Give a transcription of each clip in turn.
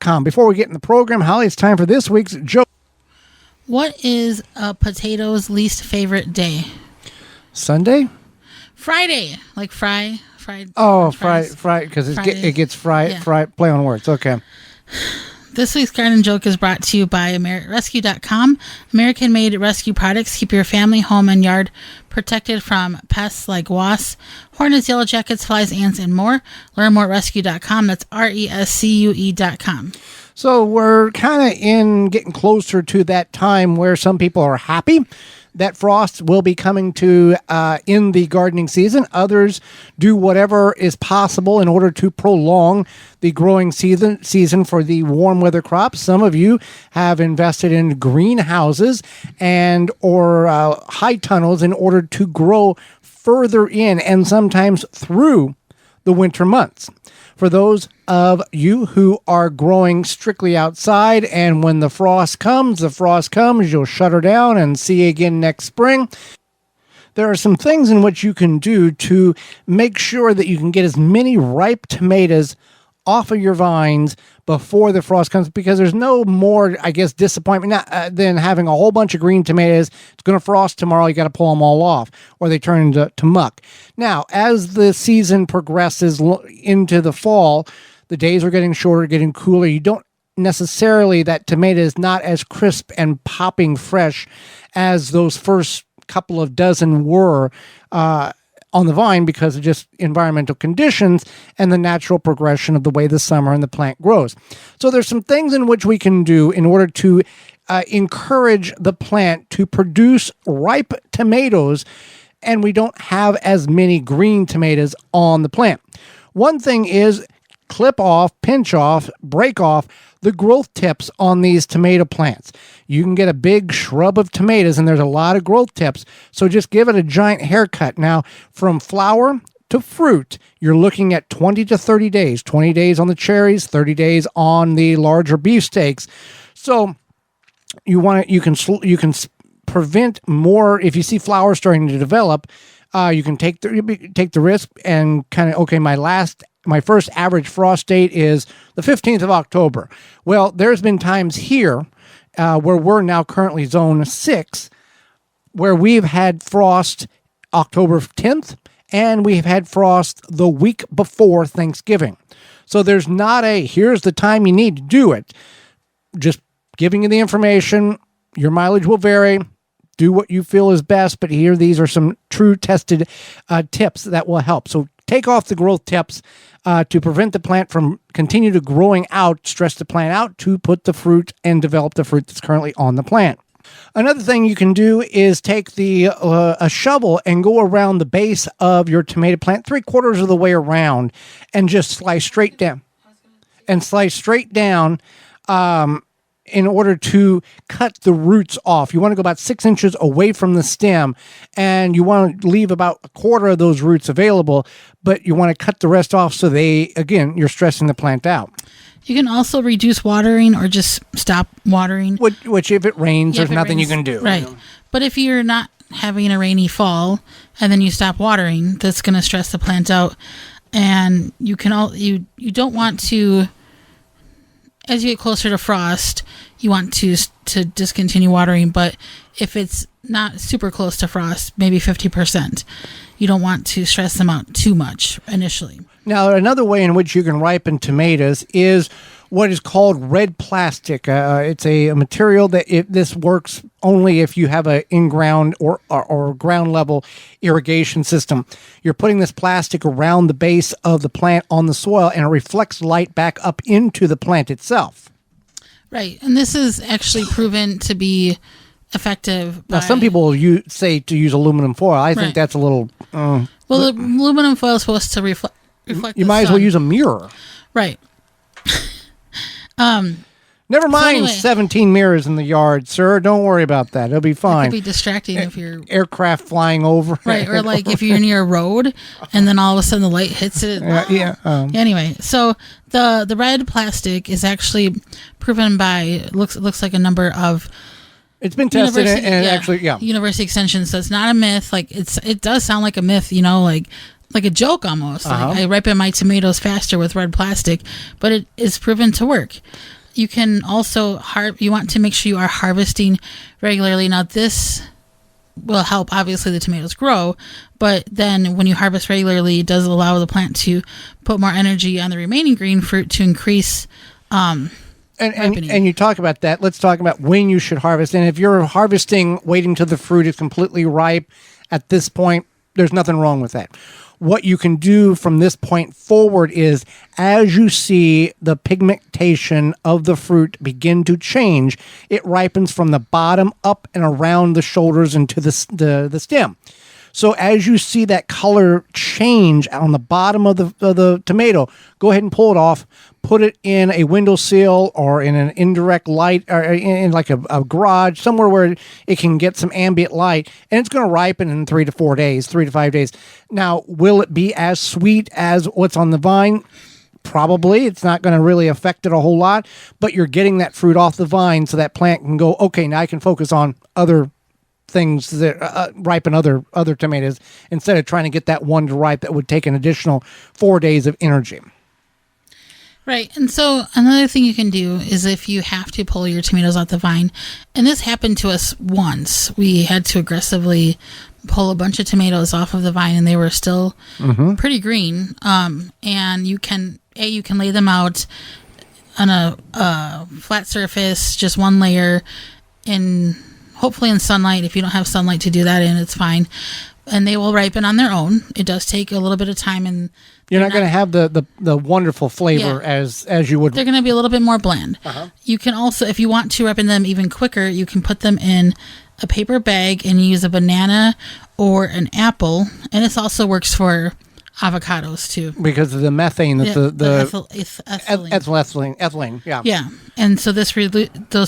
SNoE29.com. Before we get in the program, Holly, it's time for this week's joke. What is a potato's least favorite day? Sunday? Friday. Like fried. Oh, fried, because it gets fried, play on words. Okay. This week's garden joke is brought to you by Rescue.com. American-made rescue products keep your family, home, and yard protected from pests like wasps, hornets, yellow jackets, flies, ants, and more. Learn more at Rescue.com. That's RESCUE.com. So we're kind of getting closer to that time where some people are happy that frost will be coming to in the gardening season. Others do whatever is possible in order to prolong the growing season for the warm weather crops. Some of you have invested in greenhouses and or high tunnels in order to grow further in and sometimes through the winter months. For those of you who are growing strictly outside, and when the frost comes, you'll shut her down and see you again next spring. There are some things in which you can do to make sure that you can get as many ripe tomatoes off of your vines before the frost comes, because there's no more, disappointment than having a whole bunch of green tomatoes. It's going to frost tomorrow. You got to pull them all off, or they turn into muck. Now, as the season progresses into the fall, the days are getting shorter, getting cooler. You don't necessarily, that tomato is not as crisp and popping fresh as those first couple of dozen were on the vine, because of just environmental conditions and the natural progression of the way the summer and the plant grows. So there's some things in which we can do in order to encourage the plant to produce ripe tomatoes, and we don't have as many green tomatoes on the plant. One thing is clip off, pinch off, break off the growth tips on these tomato plants. You can get a big shrub of tomatoes and there's a lot of growth tips, so just give it a giant haircut. Now, from flower to fruit, you're looking at 20 to 30 days. 20 days on the cherries, 30 days on the larger beefsteaks. So you can prevent more. If you see flowers starting to develop, you can take the risk and kind of, my first average frost date is the 15th of October. Well, there's been times here where we're now currently zone 6, where we've had frost October 10th, and we've had frost the week before Thanksgiving. So there's not here's the time you need to do it. Just giving you the information. Your mileage will vary. Do what you feel is best, but these are some true tested tips that will help. So take off the growth tips to prevent the plant from continue to growing out, stress the plant out to put the fruit and develop the fruit that's currently on the plant. Another thing you can do is take a shovel and go around the base of your tomato plant 3/4 of the way around and just slice straight down. In order to cut the roots off. You want to go about 6 inches away from the stem, and you want to leave about 1/4 of those roots available, but you want to cut the rest off so you're stressing the plant out. You can also reduce watering or just stop watering. Which if it rains, there's nothing you can do. Right. But if you're not having a rainy fall and then you stop watering, that's going to stress the plant out. And you don't want to, as you get closer to frost, you want to discontinue watering. But if it's not super close to frost, maybe 50%, you don't want to stress them out too much initially. Now, another way in which you can ripen tomatoes is what is called red plastic. It's a material that this works only if you have an in-ground or ground level irrigation system. You're putting this plastic around the base of the plant on the soil, and it reflects light back up into the plant itself. Right, and this is actually proven to be effective. Now, some people say to use aluminum foil. I think that's a little... well, the aluminum foil is supposed to reflect you might as well use a mirror. Right. Never mind 17 mirrors in the yard, sir. Don't worry about that. It'll be fine. It could be distracting if you're... Aircraft flying over. Right, or like if you're near a road and then all of a sudden the light hits it. Anyway, so the red plastic is actually proven by... looks like a number of... It's been tested and University Extension, so it's not a myth. Like it does sound like a myth, like like a joke almost. Like I ripen my tomatoes faster with red plastic, but it is proven to work. You can also you want to make sure you are harvesting regularly. Now this will help obviously the tomatoes grow, but then when you harvest regularly, it does allow the plant to put more energy on the remaining green fruit to increase and you talk about that. Let's talk about when you should harvest. And if you're harvesting waiting till the fruit is completely ripe at this point, there's nothing wrong with that. What you can do from this point forward is, as you see the pigmentation of the fruit begin to change, it ripens from the bottom up and around the shoulders into the stem. So as you see that color change on the bottom of the tomato, go ahead and pull it off. Put it in a windowsill or in an indirect light, or in like a garage, somewhere where it can get some ambient light, and it's going to ripen in 3 to 5 days. Now, will it be as sweet as what's on the vine? Probably. It's not going to really affect it a whole lot, but you're getting that fruit off the vine so that plant can go, okay, now I can focus on other things that ripen other tomatoes instead of trying to get that one to ripe that would take an additional 4 days of energy. Right. And so another thing you can do is if you have to pull your tomatoes off the vine, and this happened to us once, we had to aggressively pull a bunch of tomatoes off of the vine and they were still pretty green. And you can lay them out on a flat surface, just one layer, hopefully in sunlight. If you don't have sunlight to do that in, it's fine. And they will ripen on their own. It does take a little bit of time, and you're not going to have the wonderful flavor as you would. They're going to be a little bit more bland. You can also, if you want to ripen them even quicker, you can put them in a paper bag and use a banana or an apple. And this also works for avocados too, because of the methane that ethylene. Yeah. And so those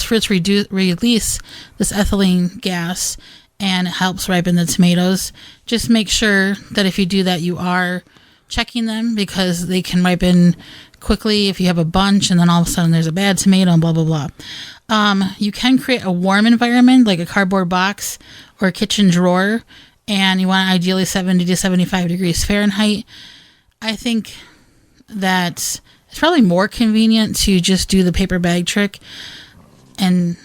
fruits release this ethylene gas, and it helps ripen the tomatoes. Just make sure that if you do that, you are checking them, because they can ripen quickly if you have a bunch and then all of a sudden there's a bad tomato and blah, blah, blah. You can create a warm environment, like a cardboard box or a kitchen drawer, and you want ideally 70 to 75 degrees Fahrenheit. I think that it's probably more convenient to just do the paper bag trick. And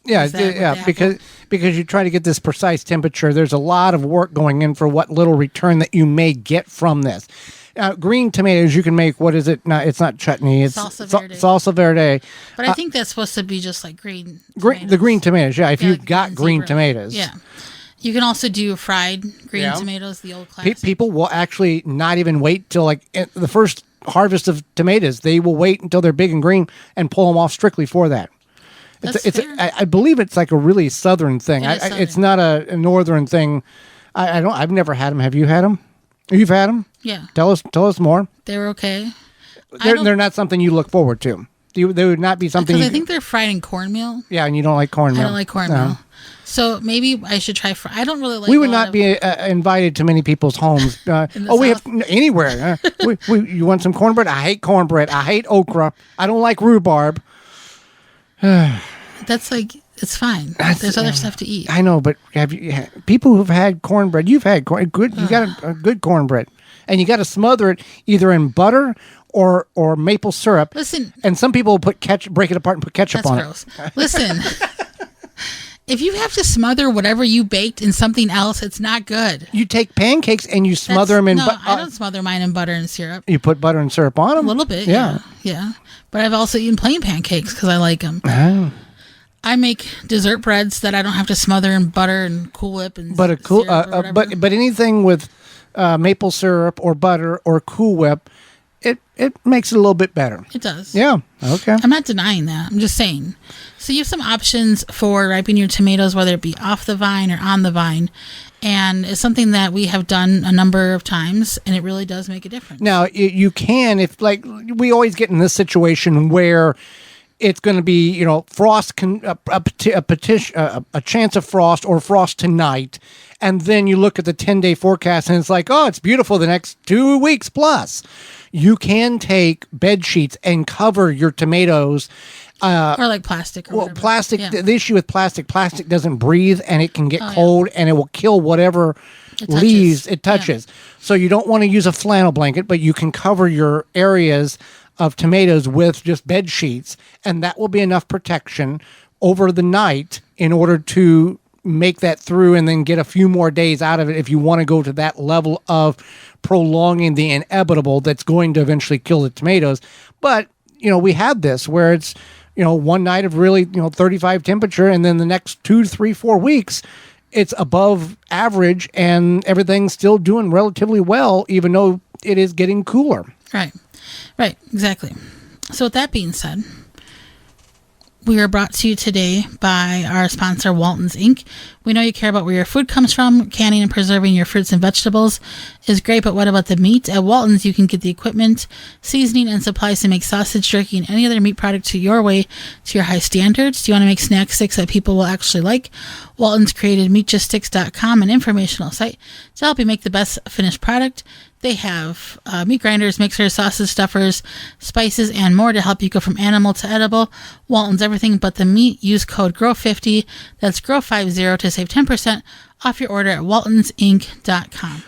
because you try to get this precise temperature, there's a lot of work going in for what little return that you may get from this. Green tomatoes, you can make, what is it? No, it's not chutney. It's salsa verde. But I think that's supposed to be just like green tomatoes. The green tomatoes, yeah. If you've got green tomatoes. Yeah. You can also do fried green tomatoes, the old classic. People will actually not even wait till like the first harvest of tomatoes. They will wait until they're big and green and pull them off strictly for that. I believe it's like a really southern thing. It's not a northern thing. I've never had them. Have you had them? You've had them? Yeah. Tell us more. They're okay. They're not something you look forward to. They would not be something. Because I think they're fried in cornmeal. Yeah, and you don't like cornmeal. I don't like cornmeal. No. So maybe I should try. I don't really like. We would not be invited to many people's homes. We have anywhere. You want some cornbread? I hate cornbread. I hate okra. I don't like rhubarb. That's like, it's fine. There's other stuff to eat. I know, but people who've had cornbread? You've had good. You got a good cornbread, and you got to smother it either in butter or maple syrup. Listen, and some people break it apart and put ketchup on it. Listen, if you have to smother whatever you baked in something else, it's not good. You take pancakes and you smother them in butter. No, I don't smother mine in butter and syrup. You put butter and syrup on them? A little bit, yeah. But I've also eaten plain pancakes because I like them. Oh. I make dessert breads that I don't have to smother in butter and Cool Whip and but anything with maple syrup or butter or Cool Whip, it makes it a little bit better. It does. Yeah. Okay. I'm not denying that. I'm just saying. So you have some options for ripening your tomatoes, whether it be off the vine or on the vine. And it's something that we have done a number of times, and it really does make a difference. Now, you can, if like we always get in this situation where it's going to be, frost, a chance of frost or frost tonight. And then you look at the 10-day forecast and it's like, oh, it's beautiful the next 2 weeks plus. you can take bed sheets and cover your tomatoes. Or like plastic. Or Well, whatever. plastic, Yeah. the issue with plastic doesn't breathe, and it can get Oh, cold, and it will kill whatever It touches. leaves it Yeah. touches. So you don't want to use a flannel blanket, but you can cover your areas of tomatoes with just bed sheets, and that will be enough protection over the night in order to make that through and then get a few more days out of it if you want to go to that level of prolonging the inevitable that's going to eventually kill the tomatoes. But, we had this where it's, one night of really, 35 temperature, and then the next 2 to 3, 4 weeks, it's above average and everything's still doing relatively well, even though it is getting cooler. Right. Right. Exactly. So with that being said, we are brought to you today by our sponsor, Walton's Inc. We know you care about where your food comes from. Canning and preserving your fruits and vegetables is great, but what about the meat? At Walton's, you can get the equipment, seasoning, and supplies to make sausage, jerky, and any other meat product to your way, to your high standards. Do you want to make snack sticks that people will actually like? Walton's created meatjuststicks.com, an informational site to help you make the best finished product. They have meat grinders, mixers, sausage stuffers, spices, and more to help you go from animal to edible. Walton's everything but the meat. Use code GROW50, that's GROW50, to save 10% off your order at waltonsinc.com.